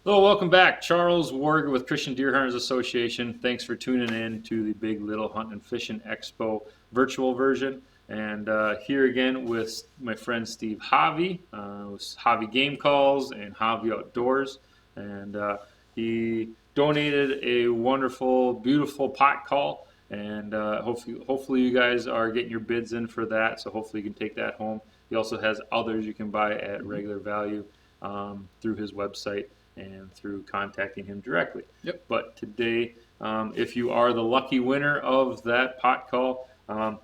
Hello, welcome back. Charles Warger with Christian Deer Hunters Association. Thanks for tuning in to the Big Little Hunting and Fishing Expo virtual version. And here again with my friend Steve Javi, with Javi Game Calls and Javi Outdoors. And he donated a wonderful, beautiful pot call. And hopefully you guys are getting your bids in for that. So hopefully you can take that home. He also has others you can buy at regular value through his website and through contacting him directly. Yep. But today, if you are the lucky winner of that pot call,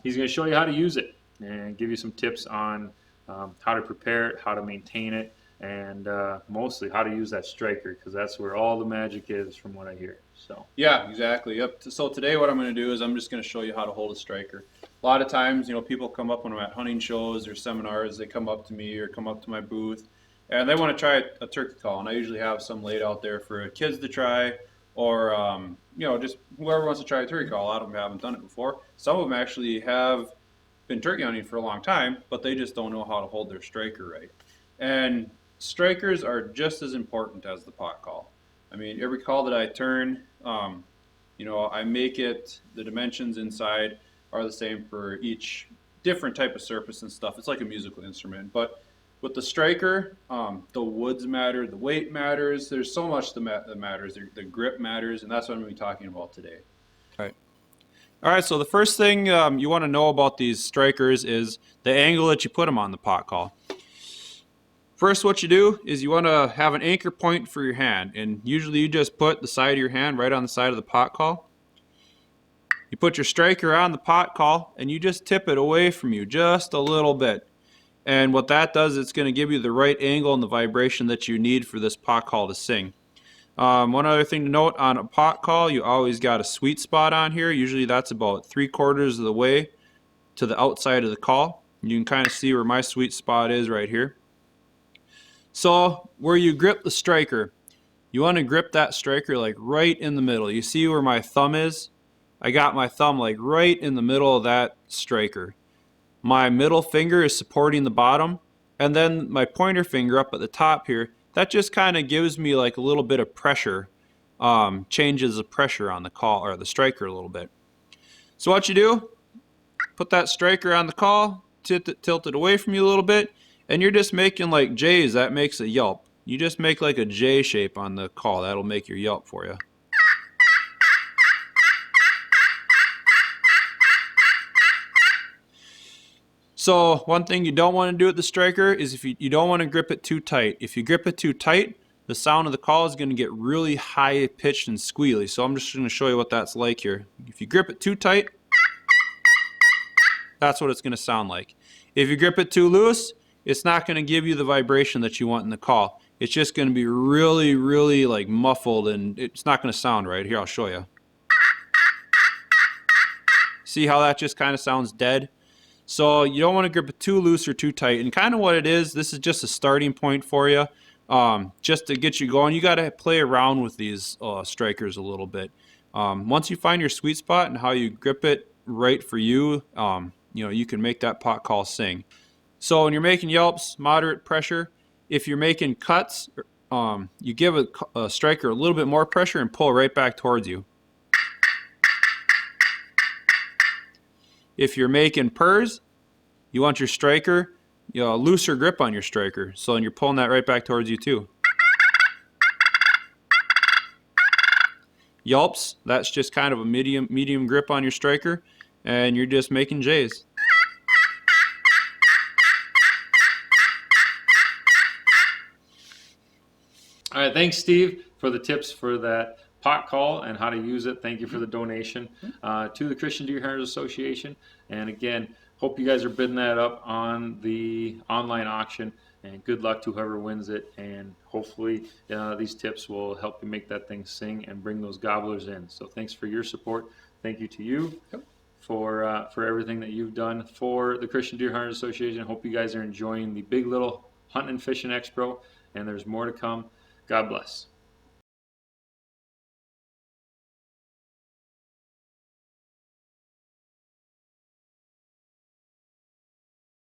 he's going to show you how to use it and give you some tips on how to prepare it, how to maintain it, and mostly how to use that striker, because that's where all the magic is from what I hear. So Yeah, exactly. Yep. So today what I'm going to do is I'm just going to show you how to hold a striker. A lot of times, people come up when I'm at hunting shows or seminars, they come up to me or come up to my booth, and they want to try a turkey call, and I usually have some laid out there for kids to try, or just whoever wants to try a turkey call. A lot of them haven't done it before. Some of them actually have been turkey hunting for a long time, but they just don't know how to hold their striker right. And strikers are just as important as the pot call. I mean, every call that I turn, I make it, the dimensions inside are the same for each different type of surface and stuff. It's like a musical instrument, but with the striker, the woods matter, the weight matters. There's so much that matters. The grip matters, and that's what I'm going to be talking about today. All right, so the first thing you want to know about these strikers is the angle that you put them on the pot call. First, what you do is you want to have an anchor point for your hand, and usually you just put the side of your hand right on the side of the pot call. You put your striker on the pot call, and you just tip it away from you just a little bit. And what that does, it's going to give you the right angle and the vibration that you need for this pot call to sing. One other thing to note on a pot call, you always got a sweet spot on here. Usually that's about 3/4 of the way to the outside of the call. You can kind of see where my sweet spot is right here. So where you grip the striker, you want to grip that striker like right in the middle. You see where my thumb is? I got my thumb like right in the middle of that striker. My middle finger is supporting the bottom, and then my pointer finger up at the top here, that just kind of gives me like a little bit of pressure, changes the pressure on the call or the striker a little bit. So what you do, put that striker on the call, tilt it away from you a little bit, and you're just making like J's. That makes a yelp. You just make like a J shape on the call. That'll make your yelp for you. So one thing you don't want to do with the striker is if you don't want to grip it too tight. If you grip it too tight, the sound of the call is going to get really high pitched and squealy. So I'm just going to show you what that's like here. If you grip it too tight, that's what it's going to sound like. If you grip it too loose, it's not going to give you the vibration that you want in the call. It's just going to be really, really like muffled, and it's not going to sound right. Here, I'll show you. See how that just kind of sounds dead? So you don't want to grip it too loose or too tight. And kind of what it is, this is just a starting point for you. Just to get you going, you got to play around with these strikers a little bit. Once you find your sweet spot and how you grip it right for you, you can make that pot call sing. So when you're making yelps, moderate pressure. If you're making cuts, you give a striker a little bit more pressure and pull right back towards you. If you're making purrs, you want your striker, a looser grip on your striker. So then you're pulling that right back towards you too. Yelps, that's just kind of a medium grip on your striker, and you're just making J's. all right, thanks Steve for the tips for that pot call and how to use it. Thank you for the donation to the Christian Deer Hunters Association. And again, hope you guys are bidding that up on the online auction, and good luck to whoever wins it. And hopefully these tips will help you make that thing sing and bring those gobblers in. So thanks for your support. Thank you to you for everything that you've done for the Christian Deer Hunters Association. Hope you guys are enjoying the Big Little Hunting and Fishing Expo, and there's more to come. God bless.